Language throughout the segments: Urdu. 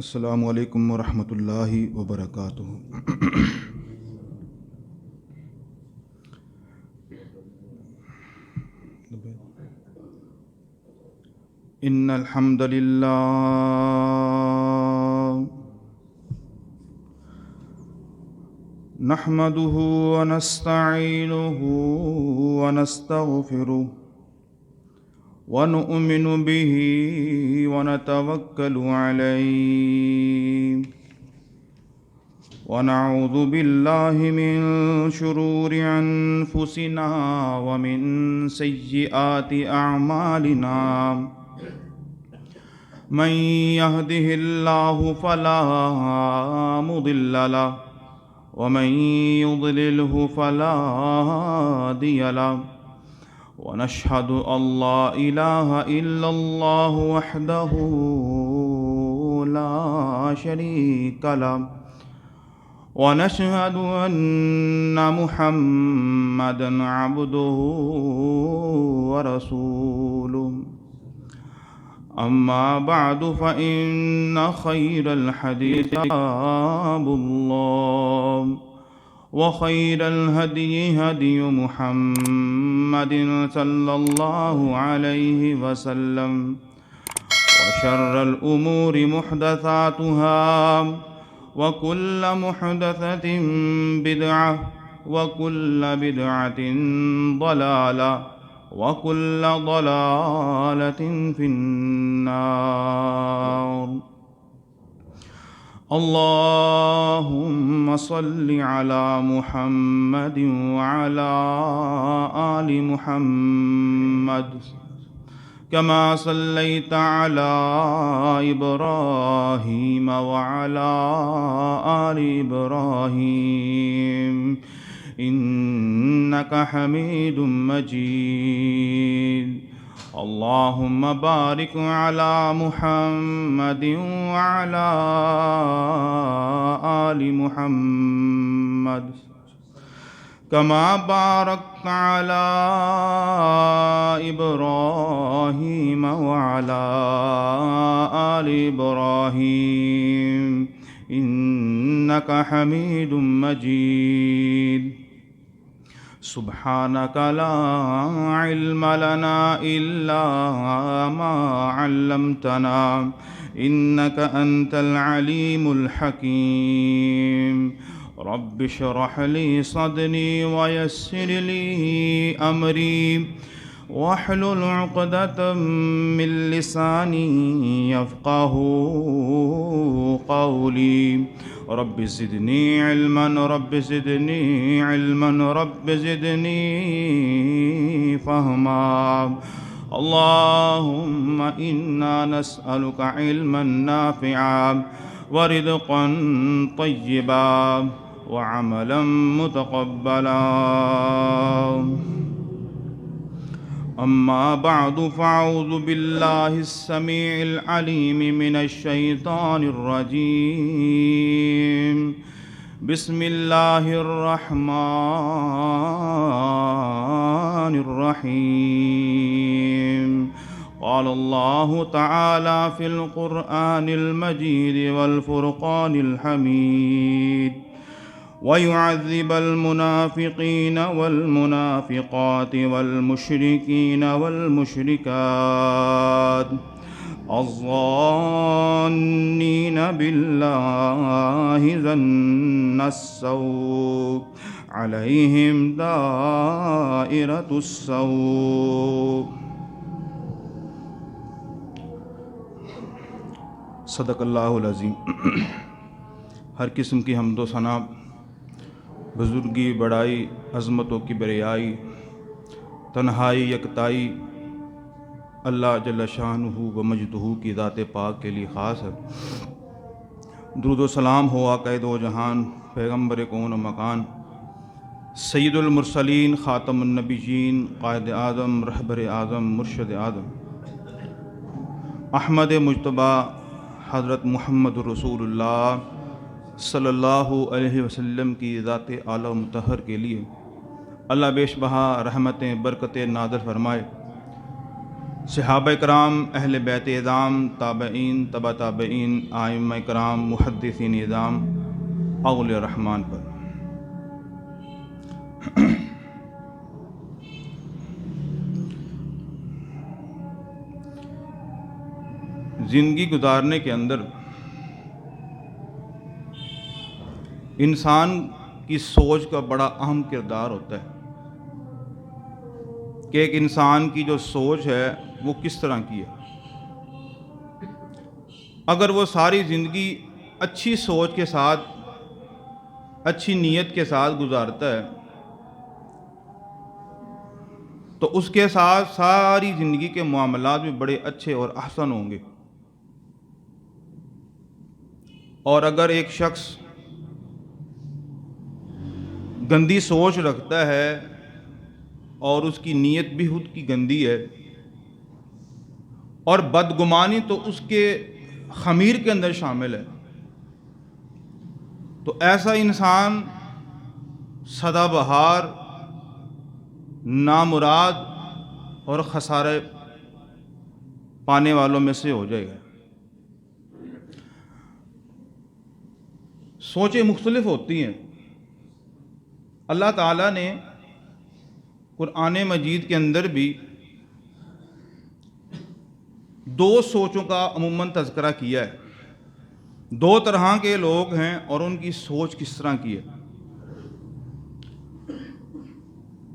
السلام علیکم ورحمۃ اللہ وبرکاتہ۔ ان الحمد للہ نحمده ونستعینه ونستغفره ونؤمن به ونتوکل علیہ ونعوذ باللہ من شرور انفسنا ومن سیئات اعمالنا من يهده الله فلا مضل له ومن يضلله فلا هادي له ونشهد أن لا إله إلا الله وحده لا شريك له ونشهد أن محمدا عبده ورسوله أما بعد فإن خير الحديث كتاب الله وخير الهدي هدي محمد صلى الله عليه وسلم وشر الأمور محدثاتها وكل محدثة بدعة وكل بدعة ضلالة وكل ضلالة في النار۔ اللهم صل على محمد وعلى آل محمد كما صليت على إبراهيم وعلى آل إبراهيم إنك حميد مجيد۔ اللهم بارك على محمد وعلى آل محمد كما باركت على إبراهيم وعلى آل إبراهيم إنك حميد مجيد۔ سبحانك لا علم لنا إلا ما علمتنا إنك أنت العليم الحكيم۔ رب اشرح لي صدري ويسر لي أمري واحلل عقدة من لساني يفقهوا قولي۔ رب زدني علما رب زدني علما رب زدني فهما۔ اللهم إنا نسألك علما نافعا ورزقا طيبا وعملا متقبلا۔ أما بعد فأعوذ بالله السميع العليم من الشيطان الرجيم۔ بسم الله الرحمن الرحيم۔ قال الله تعالى في القرآن المجيد والفرقان الحميد ويعذب المنافقين والمنافقات والمشركين والمشركات الظانين بالله ظن السوء عليهم دائرة السوء۔ صدق اللہ العظیم۔ ہر قسم کی حمد و ثنا، بزرگی، بڑائی، عظمتوں کی بریائی، تنہائی، یکتائی اللہ جل شانہ و مجدہ کی ذات پاک کے لیے خاص ہے۔ درود و سلام ہو آقا دو جہان، پیغمبر کون و مکان، سید المرسلین، خاتم النبیین، قائد اعظم، رہبر اعظم، مرشد اعظم، احمد مجتبیٰ حضرت محمد رسول اللہ صلی اللہ علیہ وسلم کی ذات اعلیٰ و مطہر کے لیے اللہ بیش بہا رحمتیں برکتیں نازل فرمائے۔ صحابہ کرام، اہل بیت اعظام، تابعین، تبع تابعین، ائمہ کرام، محدثین اعظام، اولیاء الرحمن پر۔ زندگی گزارنے کے اندر انسان کی سوچ کا بڑا اہم کردار ہوتا ہے کہ ایک انسان کی جو سوچ ہے وہ کس طرح کی ہے۔ اگر وہ ساری زندگی اچھی سوچ کے ساتھ، اچھی نیت کے ساتھ گزارتا ہے تو اس کے ساتھ ساری زندگی کے معاملات بھی بڑے اچھے اور احسن ہوں گے۔ اور اگر ایک شخص گندی سوچ رکھتا ہے اور اس کی نیت بھی خود کی گندی ہے اور بدگمانی تو اس کے خمیر کے اندر شامل ہے، تو ایسا انسان سدا بہار، نامراد اور خسارے پانے والوں میں سے ہو جائے گا۔ سوچیں مختلف ہوتی ہیں۔ اللہ تعالیٰ نے قرآن مجید کے اندر بھی دو سوچوں کا عموماً تذکرہ کیا ہے۔ دو طرح کے لوگ ہیں اور ان کی سوچ کس طرح کی ہے۔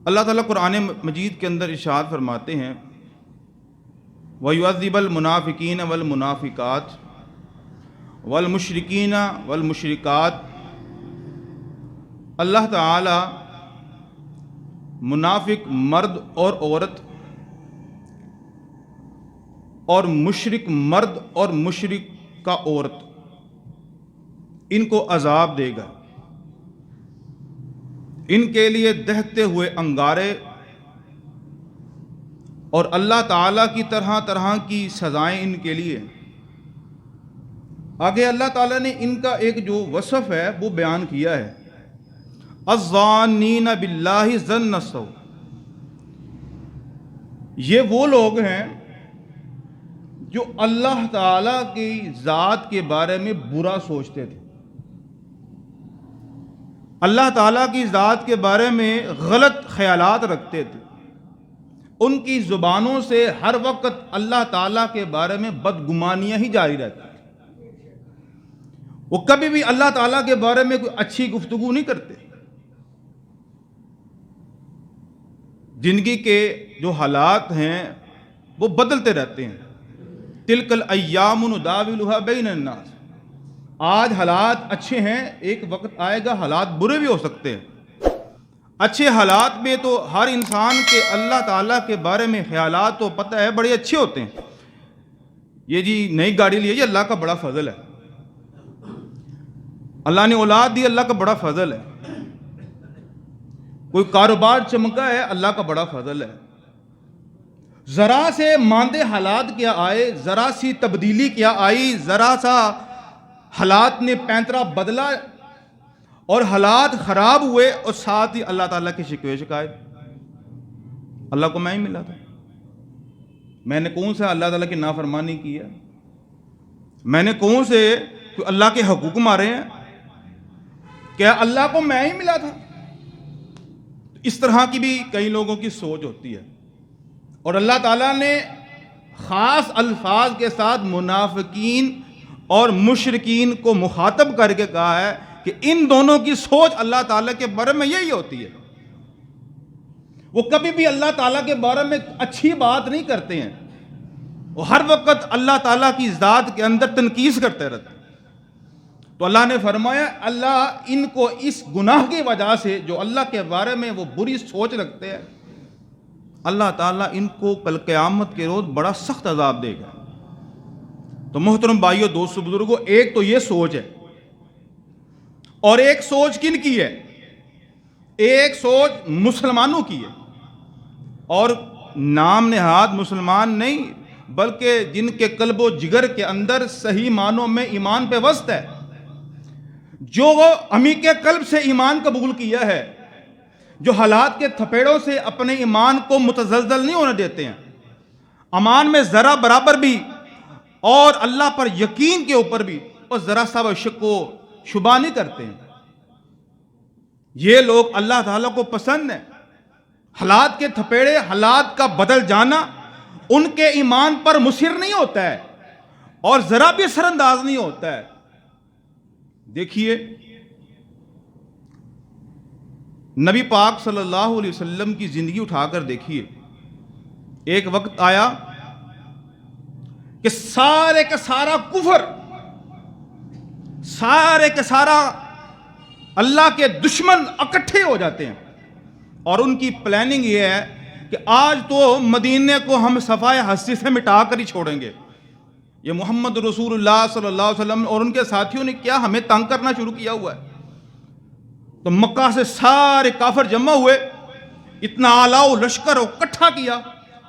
اللہ تعالیٰ قرآن مجید کے اندر ارشاد فرماتے ہیں وَيُعَذِّبَ الْمُنَافِقِينَ وَالْمُنَافِقَاتِ وَالْمُشْرِكِينَ وَالْمُشْرِكَاتِ۔ اللہ تعالیٰ منافق مرد اور عورت اور مشرک مرد اور مشرکہ عورت ان کو عذاب دے گا، ان کے لیے دہتے ہوئے انگارے اور اللہ تعالیٰ کی طرح طرح کی سزائیں ان کے لیے۔ آگے اللہ تعالیٰ نے ان کا ایک جو وصف ہے وہ بیان کیا ہے، الظانین باللہ ظن السوء۔ یہ وہ لوگ ہیں جو اللہ تعالیٰ کی ذات کے بارے میں برا سوچتے تھے، اللہ تعالیٰ کی ذات کے بارے میں غلط خیالات رکھتے تھے، ان کی زبانوں سے ہر وقت اللہ تعالیٰ کے بارے میں بدگمانیاں ہی جاری رہتی تھیں۔ وہ کبھی بھی اللہ تعالیٰ کے بارے میں کوئی اچھی گفتگو نہیں کرتے۔ زندگی کے جو حالات ہیں وہ بدلتے رہتے ہیں۔ تلک الایام نداولها بین الناس۔ آج حالات اچھے ہیں، ایک وقت آئے گا حالات برے بھی ہو سکتے ہیں۔ اچھے حالات میں تو ہر انسان کے اللہ تعالیٰ کے بارے میں خیالات تو پتہ ہے بڑے اچھے ہوتے ہیں۔ یہ جی نئی گاڑی لی ہے، یہ اللہ کا بڑا فضل ہے، اللہ نے اولاد دی، اللہ کا بڑا فضل ہے۔ کوئی کاروبار چمکا ہے، اللہ کا بڑا فضل ہے۔ ذرا سے ماندے حالات کیا آئے، ذرا سی تبدیلی کیا آئی، ذرا سا حالات نے پینترا بدلا اور حالات خراب ہوئے اور ساتھ ہی اللہ تعالیٰ کی شکوے شکایت۔ اللہ کو میں ہی ملا تھا، میں نے کون سا اللہ تعالیٰ کی نافرمانی کی ہے، میں نے کون سے اللہ کے حقوق مارے ہیں، کیا اللہ کو میں ہی ملا تھا؟ اس طرح کی بھی کئی لوگوں کی سوچ ہوتی ہے، اور اللہ تعالیٰ نے خاص الفاظ کے ساتھ منافقین اور مشرکین کو مخاطب کر کے کہا ہے کہ ان دونوں کی سوچ اللہ تعالیٰ کے بارے میں یہی ہوتی ہے۔ وہ کبھی بھی اللہ تعالیٰ کے بارے میں اچھی بات نہیں کرتے ہیں، وہ ہر وقت اللہ تعالیٰ کی ذات کے اندر تنقیص کرتے رہتے ہیں۔ تو اللہ نے فرمایا اللہ ان کو اس گناہ کی وجہ سے جو اللہ کے بارے میں وہ بری سوچ رکھتے ہیں، اللہ تعالیٰ ان کو کل قیامت کے روز بڑا سخت عذاب دے گا۔ تو محترم بھائیو، دوستو، بزرگوں، ایک تو یہ سوچ ہے، اور ایک سوچ کن کی ہے؟ ایک سوچ مسلمانوں کی ہے، اور نام نہاد مسلمان نہیں بلکہ جن کے قلب و جگر کے اندر صحیح معنوں میں ایمان پہ وسط ہے، جو وہ عمیق قلب سے ایمان قبول کیا ہے، جو حالات کے تھپیڑوں سے اپنے ایمان کو متزلزل نہیں ہونے دیتے ہیں، امان میں ذرا برابر بھی اور اللہ پر یقین کے اوپر بھی اور ذرا سا وہ شک و شبہ نہیں کرتے ہیں. یہ لوگ اللہ تعالیٰ کو پسند ہیں. حالات کے تھپیڑے، حالات کا بدل جانا ان کے ایمان پر مصر نہیں ہوتا ہے اور ذرا بھی اثر انداز نہیں ہوتا ہے. دیکھیے نبی پاک صلی اللہ علیہ وسلم کی زندگی اٹھا کر دیکھیے. ایک وقت آیا کہ سارے کا سارا کفر، سارے کا سارا اللہ کے دشمن اکٹھے ہو جاتے ہیں اور ان کی پلاننگ یہ ہے کہ آج تو مدینے کو ہم صفائے ہستی سے مٹا کر ہی چھوڑیں گے. یہ محمد رسول اللہ صلی اللہ علیہ وسلم اور ان کے ساتھیوں نے کیا ہمیں تنگ کرنا شروع کیا ہوا ہے. تو مکہ سے سارے کافر جمع ہوئے، اتنا آلاؤ لشکر اکٹھا کیا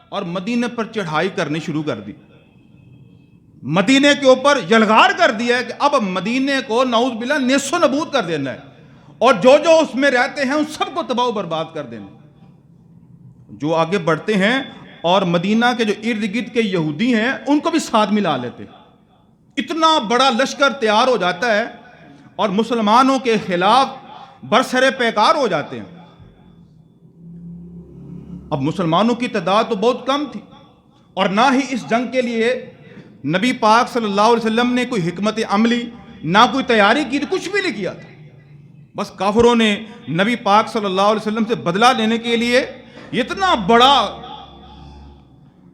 اور مدینے پر چڑھائی کرنی شروع کر دی. مدینے کے اوپر یلغار کر دیا ہے کہ اب مدینے کو نعوذ باللہ نیست و نبود کر دینا ہے اور جو اس میں رہتے ہیں ان سب کو تباہ و برباد کر دینا. جو آگے بڑھتے ہیں اور مدینہ کے جو ارد گرد کے یہودی ہیں ان کو بھی ساتھ ملا لیتے. اتنا بڑا لشکر تیار ہو جاتا ہے اور مسلمانوں کے خلاف برسر پیکار ہو جاتے ہیں. اب مسلمانوں کی تعداد تو بہت کم تھی اور نہ ہی اس جنگ کے لیے نبی پاک صلی اللہ علیہ وسلم نے کوئی حکمت عملی، نہ کوئی تیاری کی، کچھ بھی نہیں کیا تھا. بس کافروں نے نبی پاک صلی اللہ علیہ وسلم سے بدلہ لینے کے لیے اتنا بڑا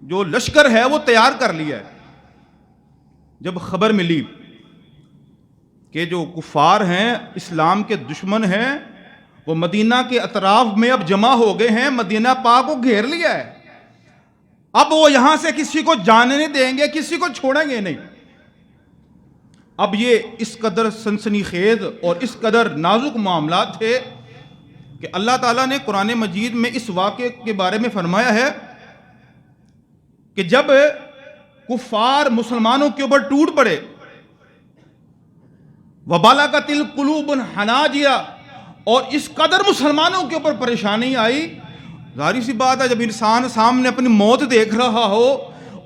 جو لشکر ہے وہ تیار کر لیا ہے. جب خبر ملی کہ جو کفار ہیں، اسلام کے دشمن ہیں، وہ مدینہ کے اطراف میں اب جمع ہو گئے ہیں، مدینہ پاک کو گھیر لیا ہے، اب وہ یہاں سے کسی کو جانے نہیں دیں گے، کسی کو چھوڑیں گے نہیں. اب یہ اس قدر سنسنی خیز اور اس قدر نازک معاملات تھے کہ اللہ تعالیٰ نے قرآن مجید میں اس واقعے کے بارے میں فرمایا ہے کہ جب کفار مسلمانوں کے اوپر ٹوٹ پڑے، وَبَلَغَتِ الْقُلُوبُ الْحَنَاجِرَ، اور اس قدر مسلمانوں کے اوپر پریشانی آئی. ظاہر سی بات ہے جب انسان سامنے اپنی موت دیکھ رہا ہو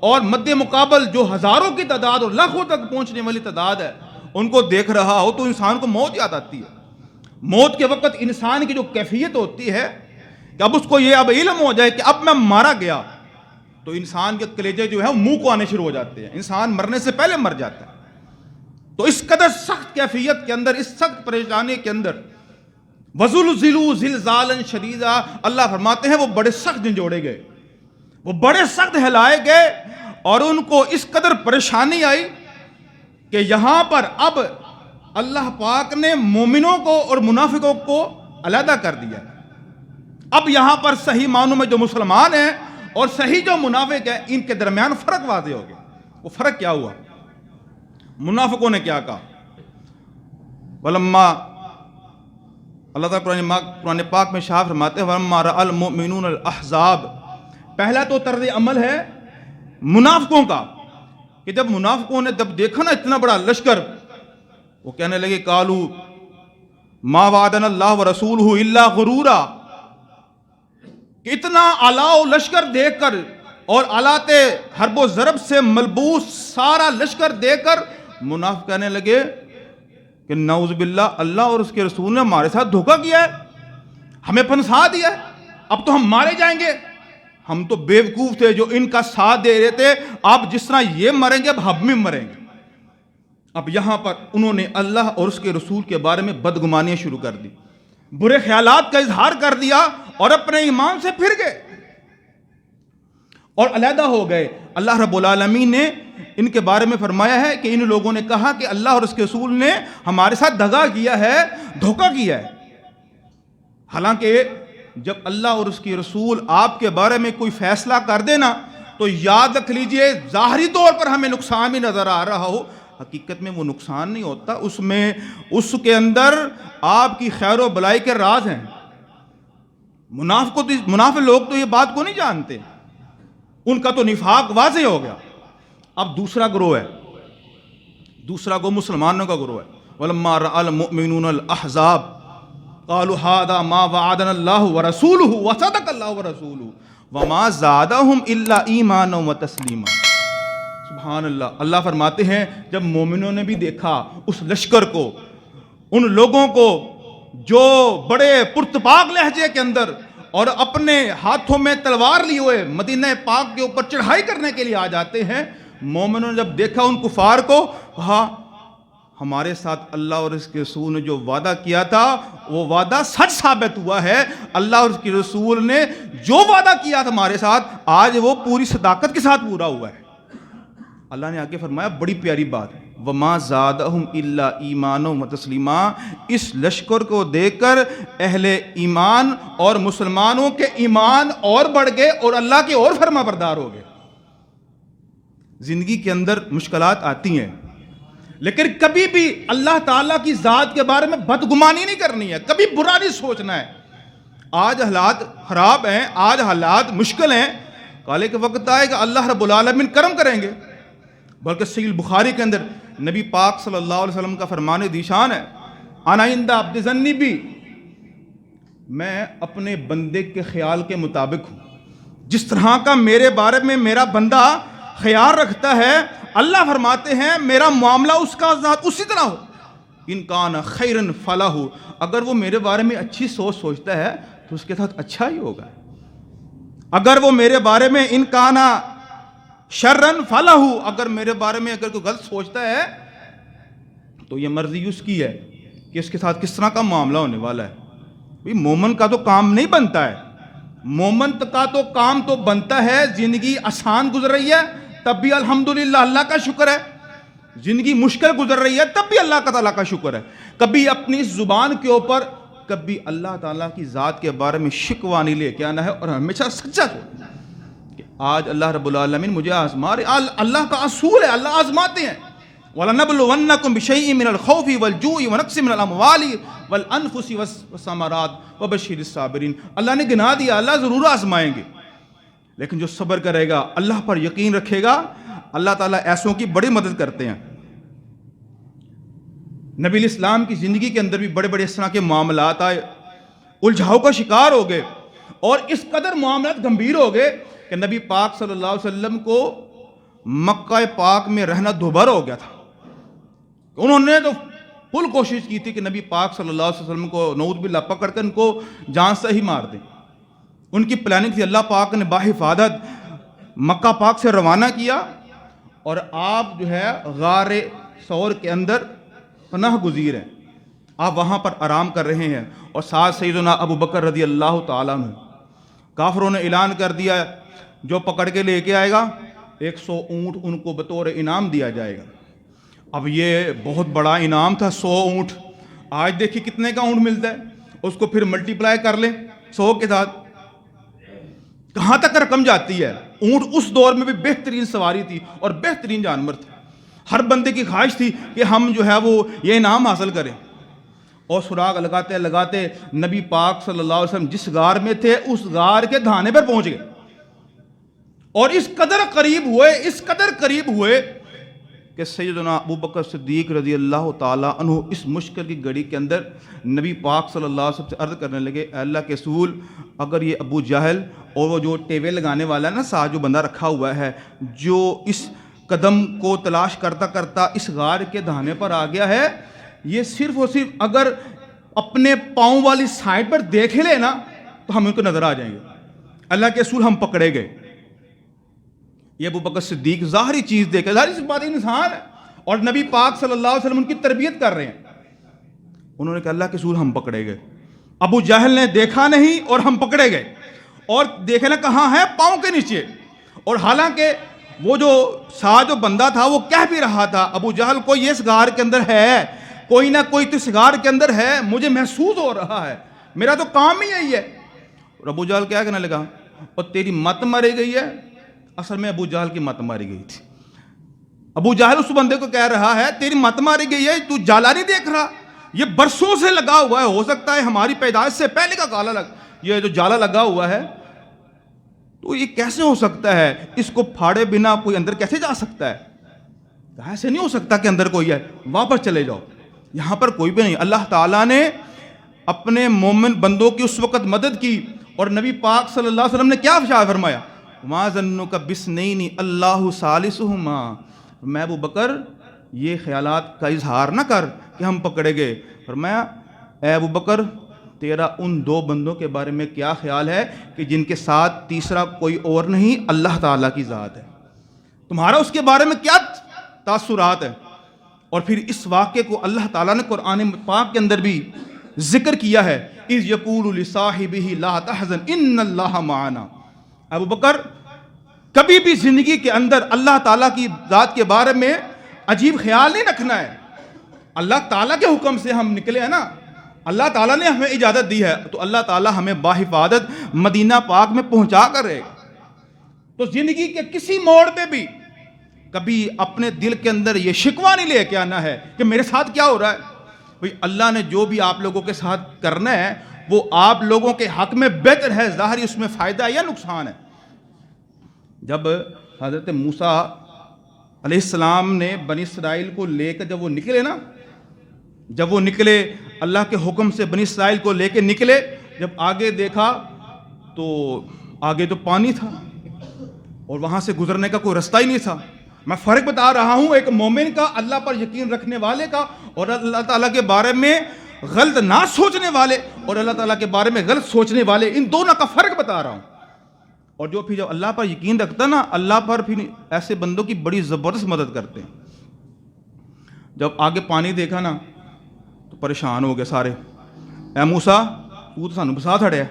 اور مد مقابل جو ہزاروں کی تعداد اور لاکھوں تک پہنچنے والی تعداد ہے ان کو دیکھ رہا ہو تو انسان کو موت یاد آتی ہے. موت کے وقت انسان کی جو کیفیت ہوتی ہے کہ اب اس کو یہ اب علم ہو جائے کہ اب میں مارا گیا تو انسان کے کلیجے جو ہے منہ کو آنے شروع ہو جاتے ہیں، انسان مرنے سے پہلے مر جاتا ہے. تو اس قدر سخت کیفیت کے اندر، اس سخت پریشانی کے اندر وَزُلْزِلُوا زِلْزَالًا شَدِيدًا، اللہ فرماتے ہیں وہ بڑے سخت جھنجھوڑے گئے، وہ بڑے سخت ہلائے گئے اور ان کو اس قدر پریشانی آئی کہ یہاں پر اب اللہ پاک نے مومنوں کو اور منافقوں کو علیحدہ کر دیا. اب یہاں پر صحیح معنوں میں جو مسلمان ہیں اور صحیح جو منافق ہیں ان کے درمیان فرق واضح ہو گیا. وہ فرق کیا ہوا؟ منافقوں نے کیا کہا؟ وَلَمَّا، اللہ تعالیٰ قرآن پاک میں شاہ فرماتے ہیں وَلَمَّا رَأَى الْمُؤْمِنُونَ الْأَحْزَابَ. پہلا تو طرز عمل ہے منافقوں کا کہ جب منافقوں نے جب دیکھا نا اتنا بڑا لشکر، وہ کہنے لگے قالوا ما وعدنا اللہ ورسولہ الا غرورا، کہ اتنا آلاؤ لشکر دیکھ کر اور آلات حرب و ضرب سے ملبوس سارا لشکر دیکھ کر منافق کہنے لگے کہ نعوذ باللہ اللہ اور اس کے رسول نے ہمارے ساتھ دھوکہ کیا ہے، ہمیں پھنسا دیا ہے، اب تو ہم مارے جائیں گے. ہم تو بیوقوف تھے جو ان کا ساتھ دے رہے تھے، آپ جس طرح یہ مریں گے اب ہم بھی مریں گے. اب یہاں پر انہوں نے اللہ اور اس کے رسول کے بارے میں بدگمانیاں شروع کر دی، برے خیالات کا اظہار کر دیا اور اپنے ایمان سے پھر گئے اور علیحدہ ہو گئے. اللہ رب العالمین نے ان کے بارے میں فرمایا ہے کہ ان لوگوں نے کہا کہ اللہ اور اس کے رسول نے ہمارے ساتھ دغا کیا ہے، دھوکہ کیا ہے. حالانکہ جب اللہ اور اس کے رسول آپ کے بارے میں کوئی فیصلہ کر دینا تو یاد رکھ لیجئے ظاہری طور پر ہمیں نقصان بھی نظر آ رہا ہو، حقیقت میں وہ نقصان نہیں ہوتا، اس کے اندر آپ کی خیر و بلائی کے راز ہیں. منافق لوگ تو یہ بات کو نہیں جانتے، ان کا تو نفاق واضح ہو گیا. اب دوسرا گروہ ہے، دوسرا گروہ مسلمانوں کا گروہ ہے. وَلَمَّا رَأَى الْمُؤْمِنُونَ الْأَحْزَابَ قَالُوا هَذَا مَا وَعَدَنَا اللَّهُ وَرَسُولُهُ وَصَدَقَ اللَّهُ وَرَسُولُهُ وما زادہم الا ایمانا و تسلیما. سبحان اللہ. اللہ فرماتے ہیں جب مومنوں نے بھی دیکھا اس لشکر کو، ان لوگوں کو جو بڑے پرتپاک لہجے کے اندر اور اپنے ہاتھوں میں تلوار لیے ہوئے مدینہ پاک کے اوپر چڑھائی کرنے کے لیے آ جاتے ہیں، مومنوں نے جب دیکھا ان کفار کو، کہا ہمارے ساتھ اللہ اور اس کے رسول نے جو وعدہ کیا تھا وہ وعدہ سچ ثابت ہوا ہے. اللہ اور اس کے رسول نے جو وعدہ کیا تھا ہمارے ساتھ آج وہ پوری صداقت کے ساتھ پورا ہوا ہے. اللہ نے آگے فرمایا بڑی پیاری بات، وما زادہم الا ایمانا و تسلیما. اس لشکر کو دیکھ کر اہل ایمان اور مسلمانوں کے ایمان اور بڑھ گئے اور اللہ کے اور فرما بردار ہو گئے. زندگی کے اندر مشکلات آتی ہیں، لیکن کبھی بھی اللہ تعالیٰ کی ذات کے بارے میں بدگمانی نہیں کرنی ہے، کبھی برا نہیں سوچنا ہے. آج حالات خراب ہیں، آج حالات مشکل ہیں، کالے کے وقت آئے گا اللہ رب العالمین کرم کریں گے. بلکہ صحیح البخاری کے اندر نبی پاک صلی اللہ علیہ وسلم کا فرمان ذیشان ہے، انا عند عبد ظنی بی، میں اپنے بندے کے خیال کے مطابق ہوں. جس طرح کا میرے بارے میں میرا بندہ خیال رکھتا ہے، اللہ فرماتے ہیں میرا معاملہ اس کا ذات اسی طرح ہو. ان کان خیرا فلاح، اگر وہ میرے بارے میں اچھی سوچ سوچتا ہے تو اس کے ساتھ اچھا ہی ہوگا. اگر وہ میرے بارے میں ان کانا شرن فلاح، اگر میرے بارے میں اگر کوئی غلط سوچتا ہے تو یہ مرضی اس کی ہے کہ اس کے ساتھ کس طرح کا معاملہ ہونے والا ہے. بھئی مومن کا تو کام نہیں بنتا ہے، مومن کا تو کام تو بنتا ہے زندگی آسان گزر رہی ہے تب بھی الحمدللہ اللہ کا شکر ہے، زندگی مشکل گزر رہی ہے تب بھی اللہ کا تعالیٰ کا شکر ہے. کبھی اپنی زبان کے اوپر کبھی اللہ تعالیٰ کی ذات کے بارے میں شکوہ نہیں لے کے آنا ہے اور ہمیشہ سچا سوچنا ہے کہ آج اللہ رب العالمین مجھے آزما رہے. اللہ کا اصول ہے، اللہ آزماتے ہیں. وَلَنَبْلُوَنَّكُمْ بِشَيْءٍ مِّنَ الْخَوْفِ وَالْجُوعِ وَنَقْصٍ مِّنَ الْأَمْوَالِ وَالْأَنفُسِ وَالثَّمَرَاتِ وَبَشِّرِ الصَّابِرِينَ. اللہ نے گنا دیا، اللہ ضرور آزمائیں گے، لیکن جو صبر کرے گا، اللہ پر یقین رکھے گا، اللہ تعالیٰ ایسوں کی بڑی مدد کرتے ہیں. نبی الاسلام کی زندگی کے اندر بھی بڑے بڑے اس طرح کے معاملات آئے، الجھاؤ کا شکار ہو گئے اور اس قدر معاملات گمبھیر ہو گئے کہ نبی پاک صلی اللہ علیہ وسلم کو مکہ پاک میں رہنا دوبھر ہو گیا تھا. انہوں نے تو فل کوشش کی تھی کہ نبی پاک صلی اللہ علیہ وسلم کو نعوذ باللہ پکڑ کر ان کو جان سے ہی مار دیں. ان کی پلاننگ تھی. اللہ پاک نے باحفاظت مکہ پاک سے روانہ کیا اور آپ جو ہے غار ثور کے اندر پناہ گزیر ہیں، آپ وہاں پر آرام کر رہے ہیں اور ساتھ سیدنا ابو بکر رضی اللہ تعالیٰ عنہ. کافروں نے اعلان کر دیا جو پکڑ کے لے کے آئے گا 100 اونٹ ان کو بطور انعام دیا جائے گا. اب یہ بہت بڑا انعام تھا 100 اونٹ. آج دیکھیں کتنے کا اونٹ ملتا ہے، اس کو پھر ملٹیپلائی کر لیں 100 کے ساتھ، کہاں تک رقم جاتی ہے. اونٹ اس دور میں بھی بہترین سواری تھی اور بہترین جانور تھا. ہر بندے کی خواہش تھی کہ ہم جو ہے وہ یہ انعام حاصل کریں. اور سراغ لگاتے لگاتے نبی پاک صلی اللہ علیہ وسلم جس غار میں تھے اس غار کے دھانے پر پہنچ گئے اور اس قدر قریب ہوئے کہ سیدنا ابو بکر صدیق رضی اللہ تعالیٰ عنہ اس مشکل کی گھڑی کے اندر نبی پاک صلی اللہ علیہ وسلم سے عرض کرنے لگے، اے اللہ کے رسول، اگر یہ ابو جہل اور وہ جو ٹیوے لگانے والا ہے نا ساتھ جو بندہ رکھا ہوا ہے، جو اس قدم کو تلاش کرتا کرتا اس غار کے دھانے پر آ گیا ہے، یہ صرف اور صرف اگر اپنے پاؤں والی سائڈ پر دیکھ لے نا تو ہم ان کو نظر آ جائیں گے. اللہ کے رسول ہم پکڑے گئے. یہ ابو بکر صدیق ظاہری چیز دیکھے، ظاہری سی بات انسان ہے اور نبی پاک صلی اللہ علیہ وسلم ان کی تربیت کر رہے ہیں. انہوں نے کہا اللہ کے رسول ہم پکڑے گئے. ابو جہل نے دیکھا نہیں اور ہم پکڑے گئے اور دیکھنا کہاں ہے، پاؤں کے نیچے. اور حالانکہ وہ جو ساتھ جو بندہ تھا وہ کہہ بھی رہا تھا ابو جہل کوئی اس غار کے اندر ہے، کوئی نہ کوئی تو اس غار کے اندر ہے، مجھے محسوس ہو رہا ہے، میرا تو کام ہی یہی ہے. اور ابو جہل کیا کہنے لگا، اور تیری مت ماری گئی ہے. اصل میں ابو جہل کی مت ماری گئی تھی. ابو جہل اس بندے کو کہہ رہا ہے تیری مت ماری گئی ہے، تو جالا نہیں دیکھ رہا، یہ برسوں سے لگا ہوا ہے، ہو سکتا ہے ہماری پیدائش سے پہلے کا یہ جو جالا لگا ہوا ہے، تو یہ کیسے ہو سکتا ہے، اس کو پھاڑے بنا کوئی اندر کیسے جا سکتا ہے؟ ایسے نہیں ہو سکتا کہ اندر کوئی ہے، واپس چلے جاؤ، یہاں پر کوئی بھی نہیں. اللہ تعالیٰ نے اپنے مومن بندوں کی اس وقت مدد کی اور نبی پاک صلی اللہ علیہ وسلم نے کیا فرمایا؟ ما ظنک بسنین اللہ ثالثہما، میں ابو بکر یہ خیالات کا اظہار نہ کر کہ ہم پکڑے گئے. فرمایا اے ابو بکر تیرا ان دو بندوں کے بارے میں کیا خیال ہے کہ جن کے ساتھ تیسرا کوئی اور نہیں اللہ تعالیٰ کی ذات ہے، تمہارا اس کے بارے میں کیا تاثرات ہے؟ اور پھر اس واقعے کو اللہ تعالیٰ نے قرآن پاک کے اندر بھی ذکر کیا ہے، اذ یقول لصاحبہ لا تحزن ان اللہ معنا. ابو بکر کبھی بھی زندگی کے اندر اللہ تعالیٰ کی ذات کے بارے میں عجیب خیال نہیں رکھنا ہے. اللہ تعالیٰ کے حکم سے ہم نکلے ہیں نا، اللہ تعالیٰ نے ہمیں اجازت دی ہے تو اللہ تعالیٰ ہمیں باحفاظت مدینہ پاک میں پہنچا کر رہے گا. تو زندگی کے کسی موڑ پہ بھی کبھی اپنے دل کے اندر یہ شکوہ نہیں لے کے آنا ہے کہ میرے ساتھ کیا ہو رہا ہے. بھئی اللہ نے جو بھی آپ لوگوں کے ساتھ کرنا ہے وہ آپ لوگوں کے حق میں بہتر ہے، ظاہری اس میں فائدہ ہے یا نقصان ہے. جب حضرت موسیٰ علیہ السلام نے بنی اسرائیل کو لے کر جب وہ نکلے اللہ کے حکم سے بنی اسرائیل کو لے کے نکلے، جب آگے دیکھا تو آگے تو پانی تھا اور وہاں سے گزرنے کا کوئی رستہ ہی نہیں تھا. میں فرق بتا رہا ہوں ایک مومن کا، اللہ پر یقین رکھنے والے کا، اور اللہ تعالیٰ کے بارے میں غلط نہ سوچنے والے اور اللہ تعالیٰ کے بارے میں غلط سوچنے والے، ان دونوں کا فرق بتا رہا ہوں. اور جو پھر جب اللہ پر یقین رکھتا نا، اللہ پر پھر ایسے بندوں کی بڑی زبردست مدد کرتے ہیں. جب آگے پانی دیکھا نا تو پریشان ہو گئے سارے. اے موسیٰ تو سانو پھنسا چھڑیا،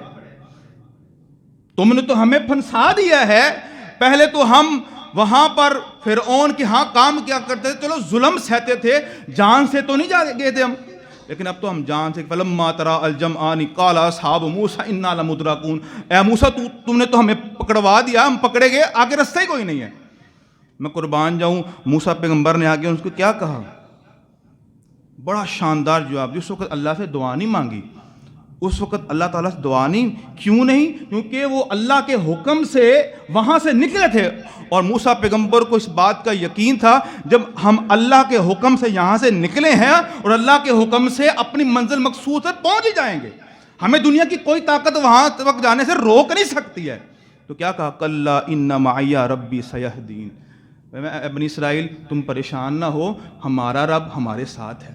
تم نے تو ہمیں پھنسا دیا ہے. پہلے تو ہم وہاں پر فرعون کے ہاں کام کیا کرتے تھے، چلو ظلم سہتے تھے، جان سے تو نہیں جا گئے تھے ہم، لیکن اب تو ہم جان سے. فلما ترا الجمعان قال اصحاب موسیٰ انا لمدرکون. اے موسیٰ تم نے تو ہمیں پکڑوا دیا، ہم پکڑے گئے، آگے رستہ ہی کوئی نہیں ہے. میں قربان جاؤں، موسیٰ پیغمبر نے آگے اس کو کیا کہا؟ بڑا شاندار جواب دی. اس وقت اللہ سے دعا نہیں مانگی، اس وقت اللہ تعالیٰ سے دعا نہیں. کیوں نہیں؟ کیونکہ وہ اللہ کے حکم سے وہاں سے نکلے تھے، اور موسیٰ پیغمبر کو اس بات کا یقین تھا جب ہم اللہ کے حکم سے یہاں سے نکلے ہیں اور اللہ کے حکم سے اپنی منزل مقصود سے پہنچ ہی جائیں گے، ہمیں دنیا کی کوئی طاقت وہاں تک جانے سے روک نہیں سکتی ہے. تو کیا کہا؟ کلا ان معی ربی سیہدین. بنی اسرائیل تم پریشان نہ ہو، ہمارا رب ہمارے ساتھ ہے،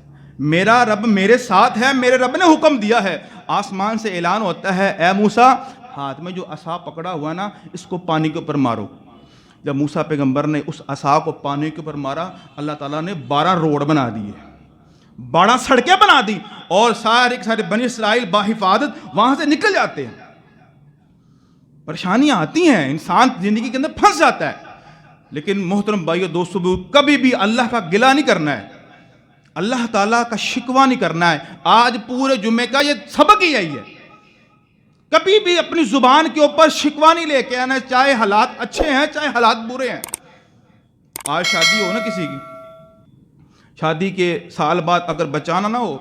میرا رب میرے ساتھ ہے، میرے رب نے حکم دیا ہے. آسمان سے اعلان ہوتا ہے اے موسیٰ ہاتھ میں جو عصا پکڑا ہوا نا اس کو پانی کے اوپر مارو. جب موسیٰ پیغمبر نے اس عصا کو پانی کے اوپر مارا، اللہ تعالیٰ نے 12 روڈ بنا دیے، 12 سڑکیں بنا دی، اور سارے بنی اسرائیل باحفاظت وہاں سے نکل جاتے ہیں. پریشانیاں آتی ہیں، انسان زندگی کے اندر پھنس جاتا ہے، لیکن محترم بھائیو دوستو کبھی بھی اللہ کا گلہ نہیں کرنا ہے، اللہ تعالیٰ کا شکوہ نہیں کرنا ہے. آج پورے جمعے کا یہ سبق ہی یہی ہے، کبھی بھی اپنی زبان کے اوپر شکوہ نہیں لے کے آنا، چاہے حالات اچھے ہیں چاہے حالات برے ہیں. آج شادی ہو نا کسی کی، شادی کے سال بعد اگر بچانا نہ ہو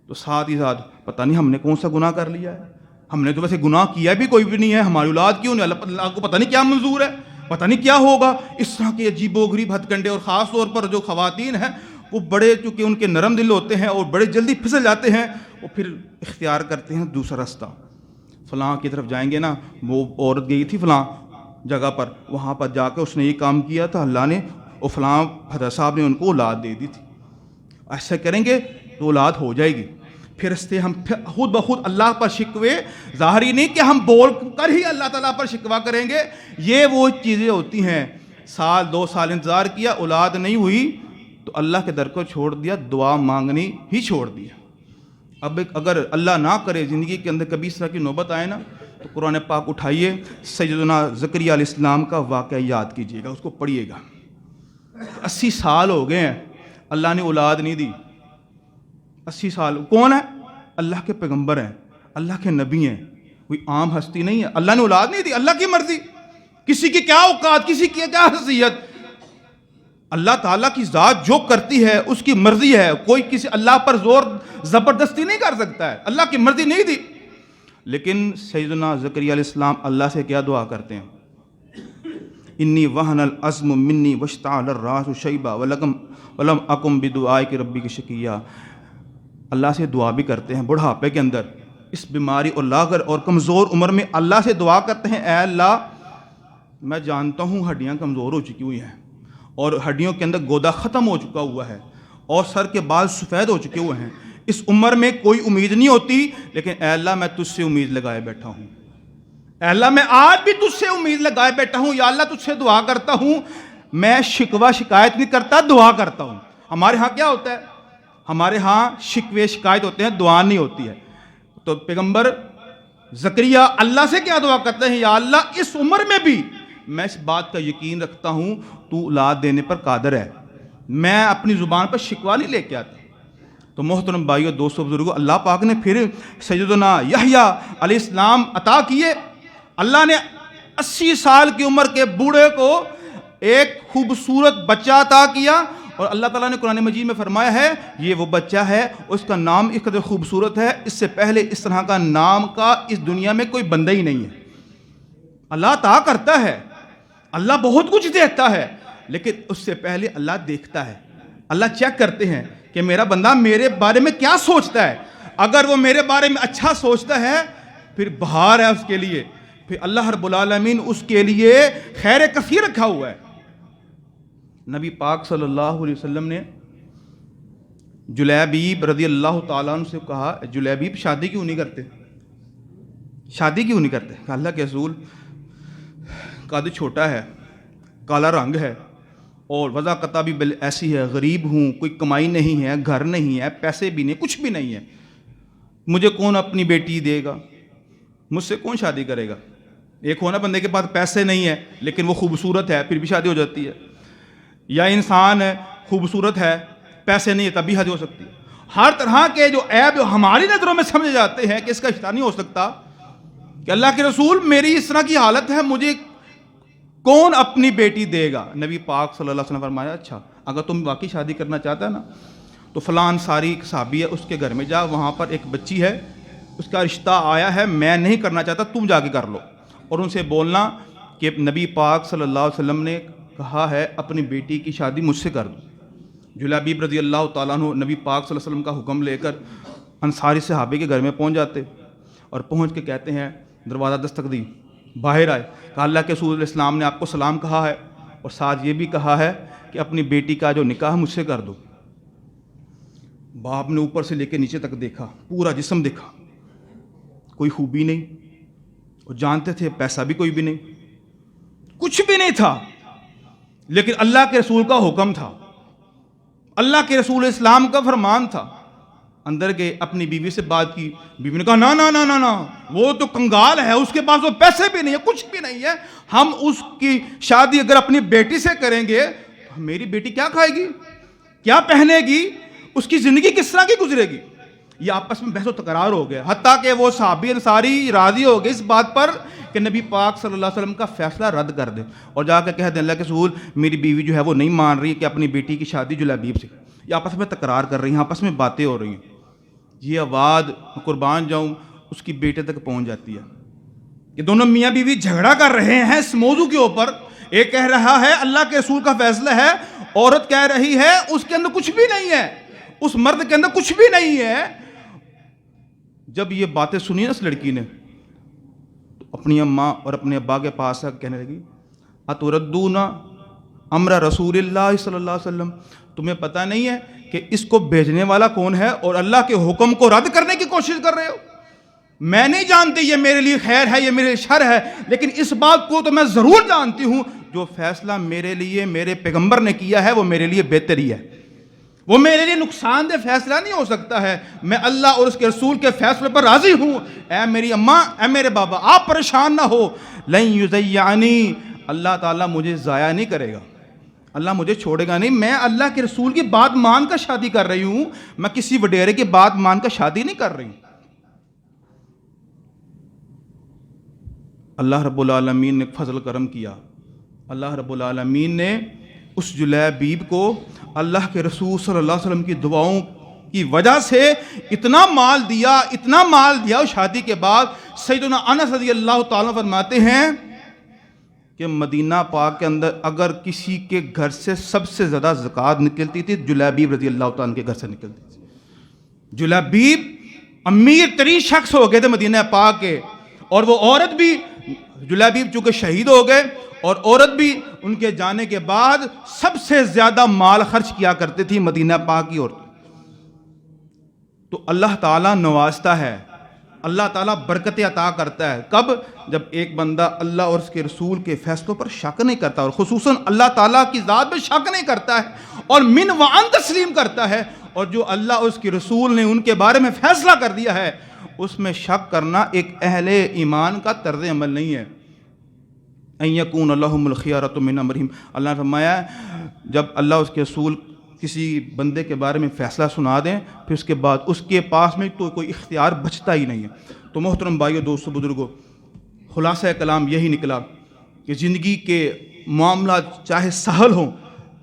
تو ساتھ ہی ساتھ پتہ نہیں ہم نے کون سا گناہ کر لیا ہے، ہم نے تو ویسے گناہ کیا بھی کوئی بھی نہیں ہے، ہماری اولاد کیوں نہیں، اللہ کو پتہ نہیں کیا منظور ہے، پتہ نہیں کیا ہوگا. اس طرح کے عجیب و غریب ہتھ کنڈے، اور خاص طور پر جو خواتین ہیں وہ بڑے چونکہ ان کے نرم دل ہوتے ہیں اور بڑے جلدی پھسل جاتے ہیں، وہ پھر اختیار کرتے ہیں دوسرا راستہ. فلاں کی طرف جائیں گے نا، وہ عورت گئی تھی فلاں جگہ پر، وہاں پر جا کے اس نے یہ کام کیا تھا، اللہ نے اور فلاں حضرت صاحب نے ان کو اولاد دے دی تھی، ایسے کریں گے تو اولاد ہو جائے گی. پھر اس سے ہم خود بخود اللہ پر شکوے، ظاہری نہیں کہ ہم بول کر ہی اللہ تعالیٰ پر شکوہ کریں گے، یہ وہ چیزیں ہوتی ہیں. سال 2 سال انتظار کیا، اولاد نہیں ہوئی تو اللہ کے در کو چھوڑ دیا، دعا مانگنی ہی چھوڑ دیا. اب اگر اللہ نہ کرے زندگی کے اندر کبھی اس طرح کی نوبت آئے نا تو قرآن پاک اٹھائیے، سیدنا زکریا علیہ السلام کا واقعہ یاد کیجیے گا، اس کو پڑھیے گا. 80 سال ہو گئے ہیں، اللہ نے اولاد نہیں دی. 80 سال کون ہے؟ اللہ کے پیغمبر ہیں، اللہ کے نبی ہیں، کوئی عام ہستی نہیں ہے. اللہ نے اولاد نہیں دی، اللہ کی مرضی، کسی کی کیا اوقات، کسی کی کیا حیثیت. اللہ تعالیٰ کی ذات جو کرتی ہے اس کی مرضی ہے، کوئی کسی اللہ پر زور زبردستی نہیں کر سکتا ہے، اللہ کی مرضی نہیں دی. لیکن سیدنا زکریا علیہ السلام اللہ سے کیا دعا کرتے ہیں؟ انی وہن العظم منی واشتعل الراس شیبا ولم اکم بدعائک ربی شقیا. اللہ سے دعا بھی کرتے ہیں بڑھاپے کے اندر اس بیماری اور لاغر اور کمزور عمر میں اللہ سے دعا کرتے ہیں، اے اللہ میں جانتا ہوں ہڈیاں کمزور ہو چکی ہوئی ہیں اور ہڈیوں کے اندر گودا ختم ہو چکا ہوا ہے اور سر کے بال سفید ہو چکے ہوئے ہیں، اس عمر میں کوئی امید نہیں ہوتی، لیکن اے اللہ میں تجھ سے امید لگائے بیٹھا ہوں، اے اللہ میں آج بھی تجھ سے امید لگائے بیٹھا ہوں، یا اللہ تجھ سے دعا کرتا ہوں، میں شکوہ شکایت نہیں کرتا، دعا کرتا ہوں۔ ہمارے ہاں کیا ہوتا ہے؟ ہمارے ہاں شکوے شکایت ہوتے ہیں، دعا نہیں ہوتی ہے۔ تو پیغمبر زکریا اللہ سے کیا دعا کرتے ہیں؟ یا اللہ اس عمر میں بھی میں اس بات کا یقین رکھتا ہوں تو اولاد دینے پر قادر ہے، میں اپنی زبان پر شکوہ نہیں لے کے آتا۔ تو محترم بھائیو، دوستو، بزرگو، اللہ پاک نے پھر سیدنا یحییٰ علیہ السلام عطا کیے۔ اللہ نے 80 سال کی عمر کے بوڑھے کو ایک خوبصورت بچہ عطا کیا، اور اللہ تعالیٰ نے قرآن مجید میں فرمایا ہے یہ وہ بچہ ہے، اس کا نام اس قدر خوبصورت ہے، اس سے پہلے اس طرح کا نام کا اس دنیا میں کوئی بندہ ہی نہیں ہے۔ اللہ عطا کرتا ہے، اللہ بہت کچھ دیتا ہے، لیکن اس سے پہلے اللہ دیکھتا ہے، اللہ چیک کرتے ہیں کہ میرا بندہ میرے بارے میں کیا سوچتا ہے۔ اگر وہ میرے بارے میں اچھا سوچتا ہے پھر بہار ہے اس کے لیے، پھر اللہ رب العالمین اس کے لیے خیر کثیر رکھا ہوا ہے۔ نبی پاک صلی اللہ علیہ وسلم نے جلیبیب رضی اللہ تعالیٰ عنہ سے کہا، جلیبیب شادی کیوں نہیں کرتے؟ شادی کیوں نہیں کرتے؟ کہ اللہ کے رسول قد چھوٹا ہے، کالا رنگ ہے، اور وضاقتہ بھی ایسی ہے، غریب ہوں، کوئی کمائی نہیں ہے، گھر نہیں ہے، پیسے بھی نہیں، کچھ بھی نہیں ہے، مجھے کون اپنی بیٹی دے گا؟ مجھ سے کون شادی کرے گا؟ ایک ہونا بندے کے پاس پیسے نہیں ہے لیکن وہ خوبصورت ہے، پھر بھی شادی ہو جاتی ہے، یا انسان خوبصورت ہے پیسے نہیں ہے تب بھی شادی ہو سکتی ہے۔ ہر طرح کے جو عیب جو ہماری نظروں میں سمجھے جاتے ہیں کہ اس کا رشتہ نہیں ہو سکتا، کہ اللہ کے رسول میری اس طرح کی حالت ہے، مجھے کون اپنی بیٹی دے گا؟ نبی پاک صلی اللہ علیہ وسلم نے فرمایا اچھا اگر تم واقعی شادی کرنا چاہتا ہے نا تو فلاں انصاری ایک صحابی ہے اس کے گھر میں جا، وہاں پر ایک بچی ہے، اس کا رشتہ آیا ہے، میں نہیں کرنا چاہتا، تم جا کے کر لو، اور ان سے بولنا کہ نبی پاک صلی اللہ علیہ وسلم نے کہا ہے اپنی بیٹی کی شادی مجھ سے کر دو۔ جلیبیب رضی اللہ تعالیٰ عنہ نبی پاک صلی اللہ علیہ وسلم کا حکم لے کر انصاری صحابی کے گھر میں پہنچ جاتے، اور پہنچ کے کہتے ہیں، دروازہ دستک دی، باہر آئے، کہ اللہ کے رسول علیہ السلام نے آپ کو سلام کہا ہے اور ساتھ یہ بھی کہا ہے کہ اپنی بیٹی کا جو نکاح مجھ سے کر دو۔ باپ نے اوپر سے لے کے نیچے تک دیکھا، پورا جسم دیکھا، کوئی خوبی نہیں، اور جانتے تھے پیسہ بھی کوئی بھی نہیں، کچھ بھی نہیں تھا، لیکن اللہ کے رسول کا حکم تھا، اللہ کے رسول اسلام کا فرمان تھا۔ اندر گئے، اپنی بیوی سے بات کی، بیوی نے کہا نا نا نا نا نا، وہ تو کنگال ہے، اس کے پاس وہ پیسے بھی نہیں ہے، کچھ بھی نہیں ہے، ہم اس کی شادی اگر اپنی بیٹی سے کریں گے تو میری بیٹی کیا کھائے گی، کیا پہنے گی، اس کی زندگی کس طرح کی گزرے گی؟ یہ آپس میں بحث و تکرار ہو گیا، حتیٰ کہ وہ صحابی انصاری راضی ہو گئے اس بات پر کہ نبی پاک صلی اللہ علیہ وسلم کا فیصلہ رد کر دیں، اور جا کے کہہ دیں اللہ کے رسول میری بیوی جو ہے وہ نہیں مان رہی کہ اپنی بیٹی کی شادی جلیبیب سے، یہ آپس میں تکرار کر رہی ہیں، آپس میں باتیں ہو رہی ہیں، یہ آواز قربان جاؤں اس کی بیٹے تک پہنچ جاتی ہے کہ دونوں میاں بیوی جھگڑا کر رہے ہیں اس موضوع کے اوپر، ایک کہہ رہا ہے اللہ کے رسول کا فیصلہ ہے، عورت کہہ رہی ہے اس کے اندر کچھ بھی نہیں ہے، اس مرد کے اندر کچھ بھی نہیں ہے۔ جب یہ باتیں سنی نا اس لڑکی نے تو اپنی اماں اور اپنے ابا کے پاس کہنے لگی اتردون امر رسول اللہ صلی اللہ علیہ وسلم، تمہیں پتہ نہیں ہے کہ اس کو بھیجنے والا کون ہے اور اللہ کے حکم کو رد کرنے کی کوشش کر رہے ہو؟ میں نہیں جانتی یہ میرے لیے خیر ہے یہ میرے لیے شر ہے، لیکن اس بات کو تو میں ضرور جانتی ہوں جو فیصلہ میرے لیے میرے پیغمبر نے کیا ہے وہ میرے لیے بہتر ہی ہے، وہ میرے لیے نقصان دہ فیصلہ نہیں ہو سکتا ہے، میں اللہ اور اس کے رسول کے فیصلے پر راضی ہوں۔ اے میری اماں، اے میرے بابا، آپ پریشان نہ ہو، لن یضیعنی، اللہ تعالیٰ مجھے ضائع نہیں کرے گا، اللہ مجھے چھوڑے گا نہیں، میں اللہ کے رسول کی بات مان کر شادی کر رہی ہوں، میں کسی وڈیرے کی بات مان کر شادی نہیں کر رہی ہوں۔ اللہ رب العالمین نے فضل کرم کیا، اللہ رب العالمین نے اس جلیبیب کو اللہ کے رسول صلی اللہ علیہ وسلم کی دعاؤں کی وجہ سے اتنا مال دیا، شادی کے بعد سیدنا انس رضی اللہ تعالیٰ فرماتے ہیں کہ مدینہ پاک کے اندر اگر کسی کے گھر سے سب سے زیادہ زکوٰۃ نکلتی تھی جلیبیب رضی اللہ تعالیٰ کے گھر سے نکلتی تھی۔ جلیبیب امیر ترین شخص ہو گئے تھے مدینہ پاک کے، اور وہ عورت بھی جلیبیب چونکہ شہید ہو گئے، اور عورت بھی ان کے جانے کے بعد سب سے زیادہ مال خرچ کیا کرتے تھی مدینہ پاک کی عورتیں۔ تو اللہ تعالیٰ نوازتا ہے، اللہ تعالیٰ برکتیں عطا کرتا ہے، کب؟ جب ایک بندہ اللہ اور اس کے رسول کے فیصلوں پر شک نہیں کرتا، اور خصوصاً اللہ تعالیٰ کی ذات پہ شک نہیں کرتا ہے اور من وعن تسلیم کرتا ہے، اور جو اللہ اور اس کے رسول نے ان کے بارے میں فیصلہ کر دیا ہے اس میں شک کرنا ایک اہل ایمان کا طرز عمل نہیں ہے۔ ان یکون لہم الخیارۃ من امرہم، اللہ نے فرمایا جب اللہ اس کے رسول کسی بندے کے بارے میں فیصلہ سنا دیں پھر اس کے بعد اس کے پاس میں تو کوئی اختیار بچتا ہی نہیں ہے۔ تو محترم بھائیو، دوستو، بزرگوں، خلاصہ کلام یہی نکلا کہ زندگی کے معاملات چاہے سہل ہوں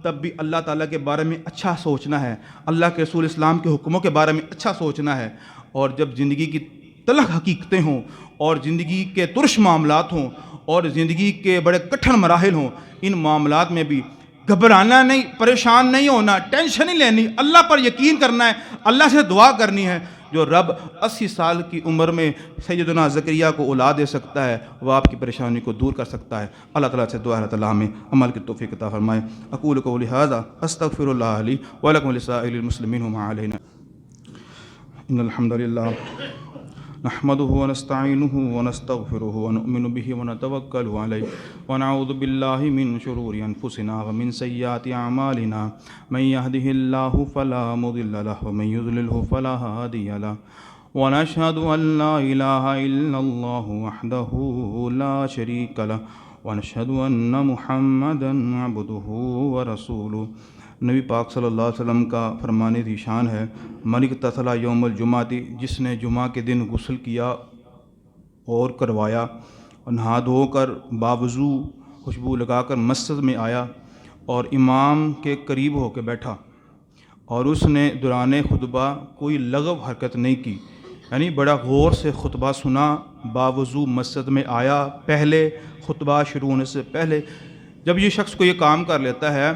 تب بھی اللہ تعالیٰ کے بارے میں اچھا سوچنا ہے، اللہ کے رسول اسلام کے حکموں کے بارے میں اچھا سوچنا ہے، اور جب زندگی کی تلخ حقیقتیں ہوں اور زندگی کے ترش معاملات ہوں اور زندگی کے بڑے کٹھن مراحل ہوں، ان معاملات میں بھی گھبرانا نہیں، پریشان نہیں ہونا، ٹینشن نہیں لینی، اللہ پر یقین کرنا ہے، اللہ سے دعا کرنی ہے۔ جو رب 80 سال کی عمر میں سیدنا زکریا کو اولاد دے سکتا ہے وہ آپ کی پریشانی کو دور کر سکتا ہے۔ اللہ تعالیٰ سے دعا ہے، اللہ تعالیٰ ہمیں عمل کی توفیق عطا فرمائے۔ اقول قولی ھذا استغفر اللہ لی ولکم ولسائر المسلمین وما علینا۔ ان الحمد للہ نحمده ونستعینه ونستغفره ونؤمن به ونتوکل علیہ ونعوذ باللہ من شرور انفسنا ومن سیئات اعمالنا من یهده اللہ فلا مضل له ومن یضللہ فلا ہادی له ونشهد ان لا الہ الا اللہ وحدہ لا شریک له ونشهد ان محمدا عبدہ ورسولہ۔ نبی پاک صلی اللہ علیہ وسلم کا فرمان ذیشان ہے، من اغتسل یوم الجمعہ، جس نے جمعہ کے دن غسل کیا اور کروایا اور نہا دھو کر باوضو خوشبو لگا کر مسجد میں آیا اور امام کے قریب ہو کے بیٹھا اور اس نے دوران خطبہ کوئی لغو حرکت نہیں کی، یعنی بڑا غور سے خطبہ سنا، باوضو مسجد میں آیا، پہلے خطبہ شروع ہونے سے پہلے جب یہ شخص کو یہ کام کر لیتا ہے،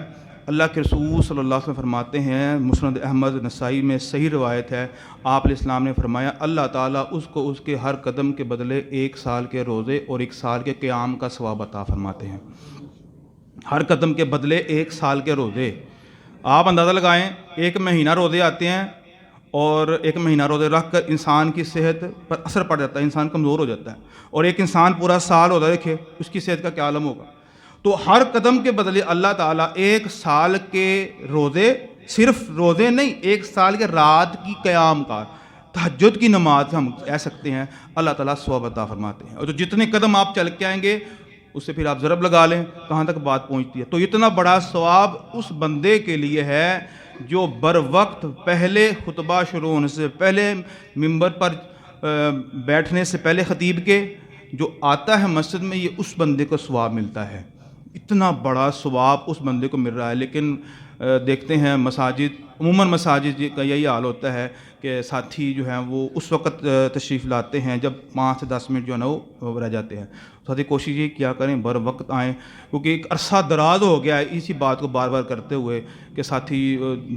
اللہ کے رسول صلی اللہ علیہ وسلم فرماتے ہیں، مسند احمد نسائی میں صحیح روایت ہے، آپ علیہ السلام نے فرمایا اللہ تعالیٰ اس کو اس کے ہر قدم کے بدلے 1 سال کے روزے اور 1 سال کے قیام کا ثواب عطا فرماتے ہیں۔ ہر قدم کے بدلے 1 سال کے روزے، آپ اندازہ لگائیں 1 مہینہ روزے آتے ہیں اور 1 مہینہ روزے رکھ کر انسان کی صحت پر اثر پڑ جاتا ہے، انسان کمزور ہو جاتا ہے، اور ایک انسان پورا سال روزہ رکھے اس کی صحت کا کیا عالم ہوگا۔ تو ہر قدم کے بدلے اللہ تعالیٰ 1 سال کے روزے، صرف روزے نہیں، 1 سال کے رات کی قیام کا، تہجد کی نماز ہم کہہ سکتے ہیں، اللہ تعالیٰ ثواب عطا فرماتے ہیں۔ اور جو جتنے قدم آپ چل کے آئیں گے اس سے پھر آپ ضرب لگا لیں کہاں تک بات پہنچتی ہے۔ تو اتنا بڑا ثواب اس بندے کے لیے ہے جو بر وقت پہلے خطبہ شروع ہونے سے پہلے ممبر پر بیٹھنے سے پہلے خطیب کے جو آتا ہے مسجد میں، یہ اس بندے کو ثواب ملتا ہے، اتنا بڑا ثواب اس بندے کو مل رہا ہے۔ لیکن دیکھتے ہیں مساجد، عموماً مساجد کا یہی حال ہوتا ہے کہ ساتھی جو ہیں وہ اس وقت تشریف لاتے ہیں جب 5 سے 10 منٹ جو ہے نا وہ رہ جاتے ہیں۔ ساتھی کوشش یہ کیا کریں بر وقت آئیں، کیونکہ ایک عرصہ دراز ہو گیا ہے اسی بات کو بار بار کرتے ہوئے کہ ساتھی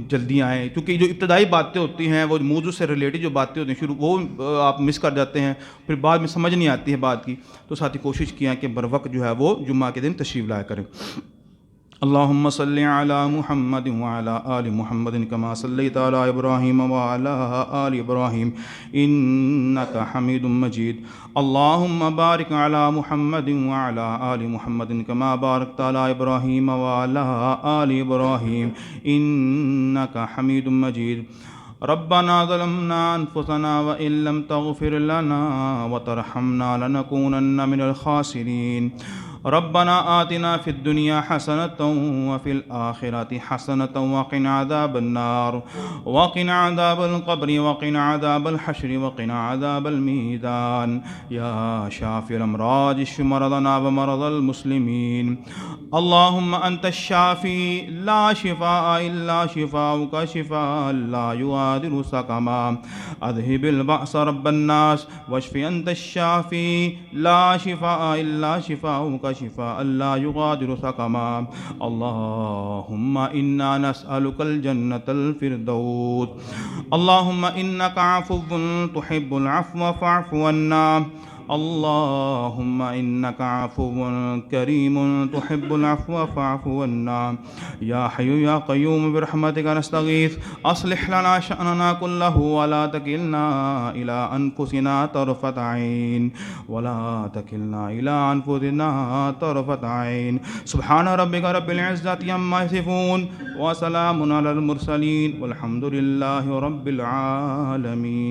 جلدی آئیں، کیونکہ جو ابتدائی باتیں ہوتی ہیں وہ موضوع سے ریلیٹڈ جو باتیں ہوتی ہیں شروع وہ آپ مس کر جاتے ہیں، پھر بعد میں سمجھ نہیں آتی ہے بات کی۔ تو ساتھی کوشش کیا کہ بر وقت جو ہے وہ جمعہ کے دن تشریف لایا کریں۔ اللہم صلی علی محمد وعلی آل محمد کما صلیت علی ابراہیم وعلی آل ابراہیم انک حمید مجید۔ اللہم بارک علی محمد وعلی آل محمد کما بارکت علی ابراہیم وعلی آل ابراہیم انک حمید مجید۔ ربنا ظلمنا انفسنا وان لم تغفر لنا وترحمنا لنكونن من الخاسرین۔ ربنا آتنا فی الدنیا حسنة وفی الآخرة حسنة وقنا عذاب النار وقنا عذاب القبر وقنا عذاب الحشر وقنا عذاب الميزان یا شافی الامراض اشف مرضنا ومرض المسلمین۔ اللہم انت الشافی لا شفاء الا شفاؤک شفاء لا یغادر سقما اذهب البأس رب الناس واشف انت الشافی لا شفاء الا شفاؤک شفاء لا يغادر سقما. اللهم إنا نسألك الجنة الفردوس. اللهم إنك عفو تحب العفو فاعف عنا. اللهم إنك عفو كريم تحب العفو فاعف عنا. يا حي يا قيوم برحمتك نستغيث أصلح لنا شأننا كله ولا تكلنا إلى أنفسنا طرفة عين سبحان ربك رب العزة عما يصفون وسلام على المرسلين والحمد لله رب العالمين.